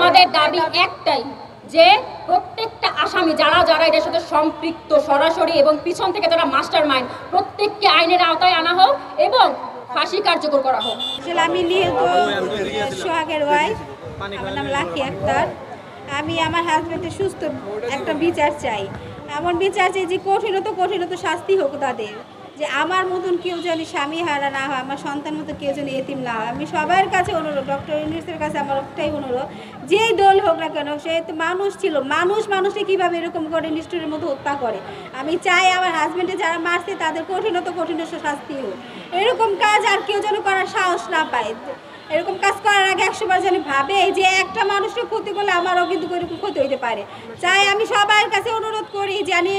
আমাদের দাবি একটাই যে প্রত্যেকটা আসামি যারা যারা এদের সাথে সম্পৃক্ত সরাসরি এবং পিছন থেকে যারা মাস্টার মাইন্ড প্রত্যেককে আইনের আওতায় আনা হোক এবং ফাঁসি কার্যকর করা হোক। আসলে আমি নিহত সোহাগের ওয়াইফ, আমার নাম লাকি আক্তার। আমি আমার হাজব্যান্ডের সুস্থ একটা বিচার চাই, এমন বিচার চাই যে কঠিনত শাস্তি হোক তাদের, যে আমার মতন কেউ যেন স্বামী হারা না হয়, আমার সন্তান মতো কেউ যেন এতিম না হয়। আমি সবার কাছে অনুরোধ, ডক্টর ইউনূসের কাছে আমার একটাই অনুরোধ, যেই দল হোক না কেন, সে তো মানুষ ছিল, মানুষকে কীভাবে এরকম করে নিষ্ঠুরের মতো হত্যা করে। আমি চাই আমার হাজব্যান্ডে যারা মারছে তাদের কঠিন শাস্তি হোক। এরকম কাজ আর কেউ যেন করার সাহস না পায়। এরকম কাজ করার আগে 100 বার যেন ভাবে যে একটা মানুষকে ক্ষতি করলে আমারও কিন্তু এরকম ক্ষতি হইতে পারে। চাই আমি সবার কাছে অনুরোধ করি জানি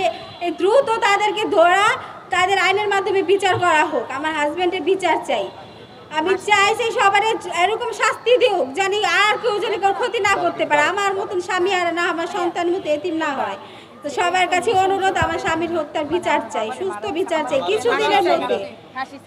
দ্রুত তাদেরকে ধরা, তাদের আইনের মাধ্যমে বিচার করা হোক। আমার হাজব্যান্ডের বিচার চাই। আমি চাই যে সবার এরকম শাস্তি দিক, জানি আর কেউ যেন ক্ষতি না করতে পারে, আমার মতন স্বামী আর না, আমার সন্তানের মতো এতিম না হয়। তো সবার কাছে অনুরোধ, আমার স্বামীর হত্যার বিচার চাই, সুস্থ বিচার চাই।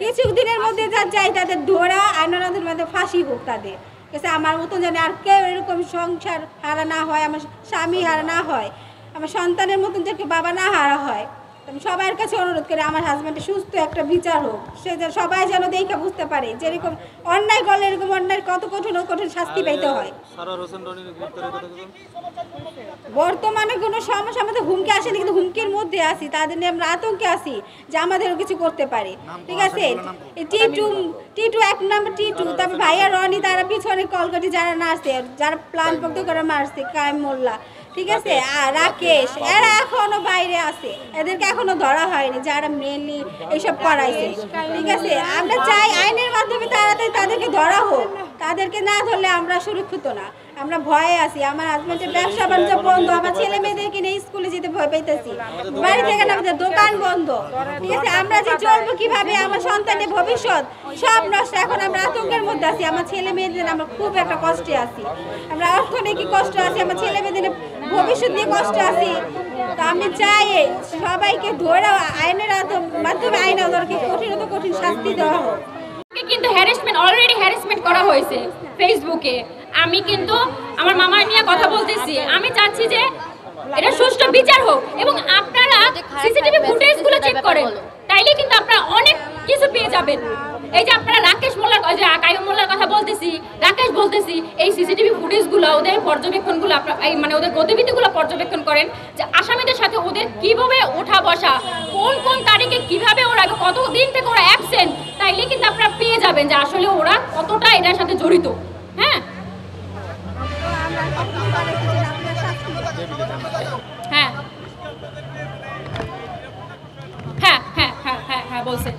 কিছুদিনের মধ্যে যা চাই তাদের ধরা, আইনের মধ্যে ফাঁসি হোক তাদের কাছে। আমার মতন জানি আর কেউ এরকম সংসার হারা না হয়, আমার স্বামী হারা না হয়, আমার সন্তানের মতন যাকে বাবা না হারা হয়। আমি সবার কাছে অনুরোধ করি আমার হাজব্যান্ডের সুস্থ একটা বিচার হোক, সে যেন সবাই যেন দেখে বুঝতে পারে যে এরকম অন্যায় করলে এরকম অন্যায় কত কঠিন শাস্তি পাইতে হয়। বর্তমানে কোনো সমস্যা আমাদের হুমকি আসেনি, কিন্তু হুমকির মধ্যে আছি, তাদের নিয়ে আমরা আতঙ্কে আছি যে আমাদেরও কিছু করতে পারে। ঠিক আছে, টি2 এক নাম্বার টি2, তারপর ভাইয়া রনি, তারা পিছনে কলকাটি যারা নাচছে, যারা প্ল্যান পক্ষ করে মারছে, কায়েম মোল্লা, ঠিক আছে, আর রাকেশ, এরা এখনো বাইরে আছে, এদেরকে এখনো ধরা হয়নি যারা মেনলি এইসব করাইছে। ঠিক আছে, আমরা চাই আইনের মাধ্যমে তাড়াতাড়ি তাদেরকে ধরা হোক। তাদেরকে না ধরলে আমরা সুরক্ষিত না, আমরা ভয়ে আছি। আমার হাজব্যান্ডের ব্যবসা বাণিজ্য বন্ধ, আমার ছেলে মেয়েদেরকে নিয়ে স্কুলে যেতে ভয় পাইতেছি, বাড়ি থেকে না আমাদের দোকান বন্ধ। ঠিক আছে, আমরা যে চলবো কিভাবে, আমার সন্তানের ভবিষ্যৎ সব নষ্ট। এখন আমরা আতঙ্কের মধ্যে আছি, আমার ছেলে মেয়েদের আমরা খুব একটা কষ্টে আছি, আমরা অর্থনৈতিক কষ্ট আছি, আমার ছেলে মেয়েদের ভবিষ্যৎ নিয়ে কষ্ট আছি। তো আমি চাই সবাইকে ধরে আইনের মাধ্যমে ওদেরকে কঠিন শাস্তি দেওয়া হোক। কিন্তু অলরেডি হ্যারাসমেন্ট করা হয়েছে ফেসবুকে। আমি কিন্তু আমার মামার নিয়ে কথা বলতেছি, আমি চাচ্ছি যে এটা সুষ্ঠু বিচার হোক এবং আপনারা সিসিটিভি ফুটেজগুলো চেক করেন, তাইলে কিন্তু আপনারা অনেক কিছু পেয়ে যাবেন। এই যে আপনারা রাকেশ মোল্লার, কায়ুম মোল্লার কথা বলতেছি, রাকেশ বলতেছি, এই সিসিটিভি ফুটেজগুলো, ওদের পর্যবেক্ষণগুলো, মানে ওদের গতিবিধিগুলো পর্যবেক্ষণ করেন যে আসামিদের সাথে ওদের কিভাবে ওঠা বসা, কোন তারিখে কিভাবে ওরা, কতদিন থেকে ওরা অ্যাবসেন্ট, তাইলে কিন্তু আপনারা পেয়ে যাবেন যে আসলে ওরা কতটা এটার সাথে জড়িত। হ্যাঁ হ্যাঁ হ্যাঁ হ্যাঁ হ্যাঁ হ্যাঁ হ্যাঁ বলছে,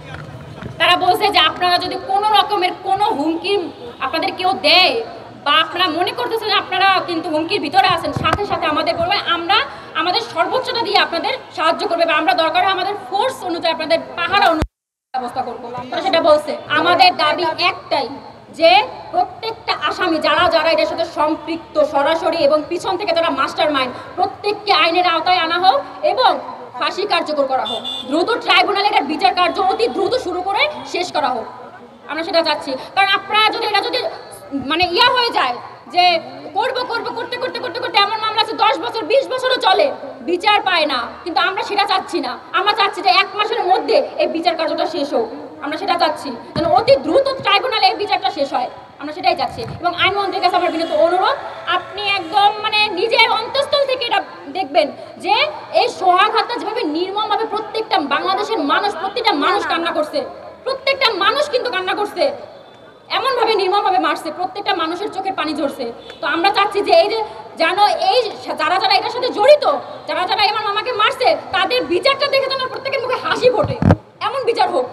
তারা বলছে যে আপনারা যদি কোনো রকমের কোনো হুমকি আপনাদের কেউ দেয় বা আপনারা মনে করতেছেন আপনারা কিন্তু হুমকির ভিতরে আছেন, সাথে সাথে আমাদের বলবেন, আমরা আমাদের সর্বোচ্চটা দিয়ে আপনাদের সাহায্য করবে বা আমরা দরকার হয় আমাদের ফোর্স অনুযায়ী আপনাদের পাহারা ব্যবস্থা করবো। সেটা বলছে। আমাদের দাবি একটাই যে প্রত্যেকটা আসামি যারা যারা এদের সাথে সম্পৃক্ত সরাসরি এবং পিছন থেকে যারা মাস্টার মাইন্ড প্রত্যেককে আইনের আওতায় আনা হোক এবং ফাঁসি কার্যকর করা হোক। দ্রুত ট্রাইব্যুনালে এটার বিচার কার্য অতি দ্রুত শুরু করে শেষ করা হোক, আমরা সেটা চাচ্ছি। কারণ আপনারা যদি এটা যদি মানে হয়ে যায় যে করতে এমন মামলা আছে 10 বছর 20 বছরও চলে, বিচার পায় না, কিন্তু আমরা সেটা চাচ্ছি না। আমরা চাচ্ছি যে 1 মাসের মধ্যে এই বিচার কার্যটা শেষ হোক, আমরা সেটা চাচ্ছি, যেন অতি দ্রুত ট্রাইব্যুনালে এই বিচারটা শেষ হয়, আমরা সেটাই চাচ্ছি। এবং আইনমন্ত্রীর কাছে আমার বিনীত অনুরোধ, আপনি একদম মানে নিজের অন্তঃস্থল থেকে এটা দেখবেন যে এই সোহাগ হত্যা যেভাবে নির্মমভাবে প্রত্যেকটা বাংলাদেশের মানুষ, প্রত্যেকটা মানুষ কান্না করছে, প্রত্যেকটা মানুষ কিন্তু কান্না করছে, এমনভাবে নির্মমভাবে মারছে, প্রত্যেকটা মানুষের চোখের পানি ঝরছে। তো আমরা চাচ্ছি যে এই যে যেন এই যারা যারা এটার সাথে জড়িত, যারা যারা আমার মামাকে মারছে, তাদের বিচারটা দেখে যেন প্রত্যেকের মুখে হাসি ফোটে, এমন বিচার হোক।